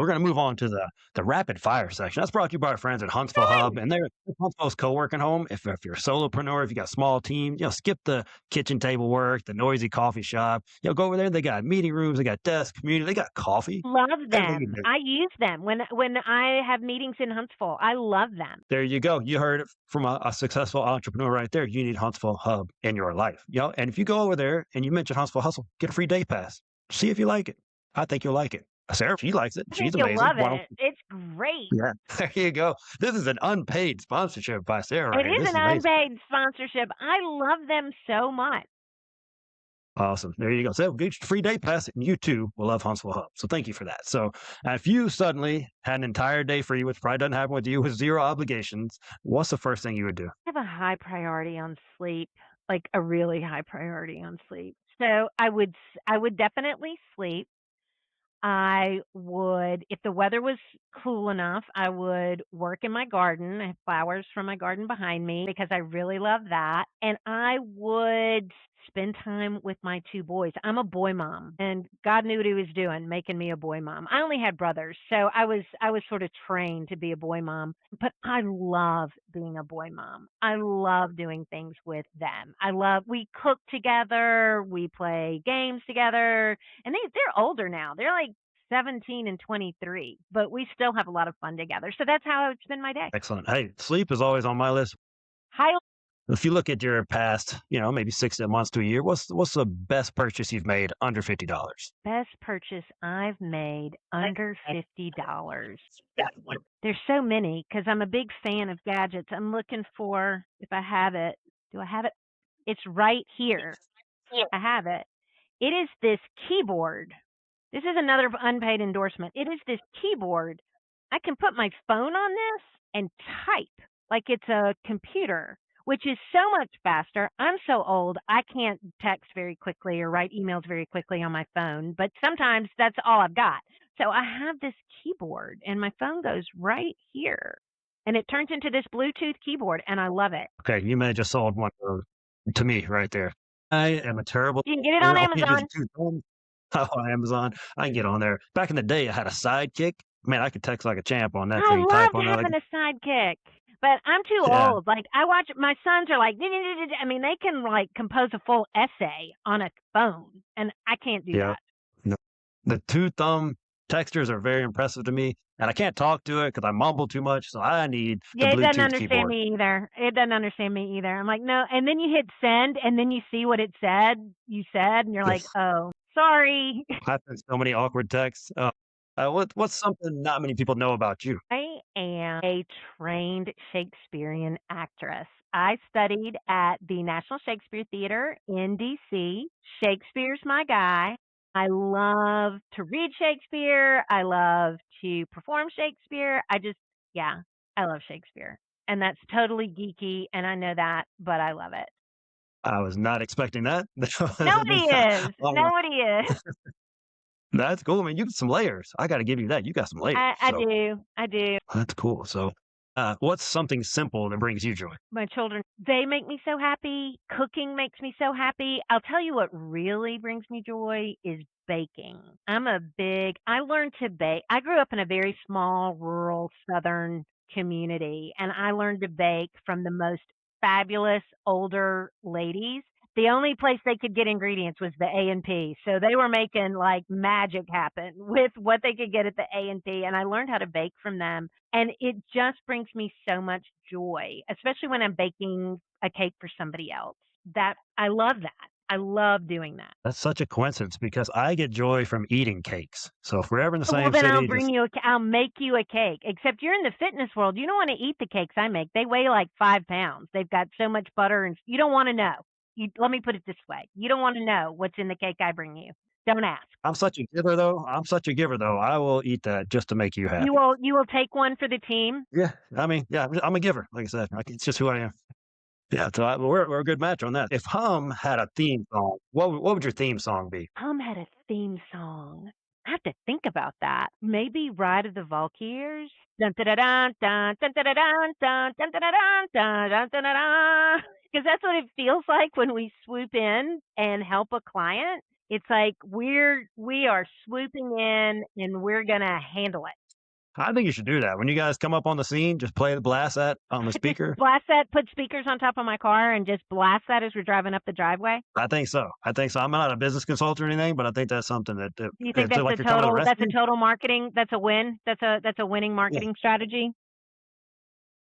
we're going to move on to the rapid fire section. That's brought to you by our friends at Huntsville Hub, and they're Huntsville's co-working home. If you're a solopreneur, if you got a small team, skip the kitchen table work, the noisy coffee shop. Go over there. They got meeting rooms, they got desks, community, they got coffee, Love everything you them. need. I use them when I have meetings in Huntsville. I love them. There you go. You heard it from a successful entrepreneur right there. You need Huntsville Hub in your life. And if you go over there and you mention Huntsville Hustle, get a free day pass. See if you like it. I think you'll like it. Sarah, she likes it. I She's think you'll amazing. love Why don't it. It's great. Yeah, there you go. This is an unpaid sponsorship by Sarah right It here. is This an is amazing. unpaid sponsorship. I love them so much. Awesome. There you go. So get your free day pass, and you too will love Huntsville Hub. So thank you for that. So if you suddenly had an entire day free, which probably doesn't happen with you, with zero obligations, what's the first thing you would do? I have a high priority on sleep, like a really high priority on sleep. So I would definitely sleep. I would, if the weather was cool enough, I would work in my garden. I have flowers from my garden behind me because I really love that. And I would spend time with my two boys. I'm a boy mom, and God knew what he was doing, making me a boy mom. I only had brothers, so I was sort of trained to be a boy mom, but I love being a boy mom. I love doing things with them. We cook together, we play games together, and they're older now. They're like 17 and 23, but we still have a lot of fun together. So that's how I would spend my day. Excellent. Hey, sleep is always on my list. Highly If you look at your past, maybe 6 months to a year, what's the best purchase you've made under $50? best purchase I've made under $50. There's so many because I'm a big fan of gadgets. I'm looking for, if I have it. Do I have it? It's right here. I have it. It is this keyboard. This is another unpaid endorsement. It is this keyboard. I can put my phone on this and type like it's a computer, which is so much faster. I'm so old, I can't text very quickly or write emails very quickly on my phone, but sometimes that's all I've got. So I have this keyboard and my phone goes right here and it turns into this Bluetooth keyboard and I love it. Okay, you may have just sold one to me right there. I am a terrible You can get it on player. All you need is Amazon. 2 thumbs. On Amazon. I can get on there. Back in the day, I had a sidekick. Man, I could text like a champ on that I thing, type loved on that like having a sidekick, but I'm too yeah, old. Like I watch my sons are like, I mean, they can like compose a full essay on a phone, and I can't do yeah. that. No. The 2 thumb textures are very impressive to me, and I can't talk to it because I mumble too much, so I need the Yeah, it doesn't Bluetooth understand keyboard. me either. It doesn't understand me either. I'm like, no, and then you hit send, and then you see what it said. You said, and you're like, Yes. oh, sorry. I've sent so many awkward texts. What's something not many people know about you? I am a trained Shakespearean actress. I studied at the National Shakespeare Theater in DC. Shakespeare's my guy. I love to read Shakespeare. I love to perform Shakespeare. Yeah, I love Shakespeare. And that's totally geeky, and I know that, but I love it. I was not expecting that. Nobody is. Nobody is. That's cool, man. You got some layers. I gotta give you that. You got some layers, I so do. I do. that's cool. So, what's something simple that brings you joy? My children, they make me so happy. Cooking makes me so happy. I'll tell you what really brings me joy is baking. I learned to bake. I grew up in a very small, rural, southern community, and I learned to bake from the most fabulous older ladies. The only place they could get ingredients was the A&P. So they were making like magic happen with what they could get at the A&P. And I learned how to bake from them. And it just brings me so much joy, especially when I'm baking a cake for somebody else. That I love that. I love doing that. That's such a coincidence because I get joy from eating cakes. So if we're ever in the Well, same then city, just I'll make you a cake. Except you're in the fitness world. You don't want to eat the cakes I make. They weigh like 5 pounds. They've got so much butter, and you don't want to know. Let me put it this way: you don't want to know what's in the cake I bring you. Don't ask. I'm such a giver though. I'm such a giver though. I will eat that just to make you happy. You will take one for the team. Yeah, I mean, yeah, I'm a giver. Like I said, it's just who I am. Yeah, so we're a good match on that. If Hum had a theme song, what would your theme song be? Hum had a theme song. I have to think about that. Maybe Ride of the Valkyrs. Dun dun dun dun dun dun dun dun dun dun dun dun dun dun dun. Because that's what it feels like when we swoop in and help a client. It's like we are swooping in and we're gonna handle it. I think you should do that. When you guys come up on the scene, just play the blast that on the Just speaker. blast that, put speakers on top of my car and just blast that as we're driving up the driveway. I think so. I think so. I'm not a business consultant or anything, but I think that's something that Do you think if that's like a you're coming to the total rescue, marketing, that's a win? That's a winning yeah, marketing strategy?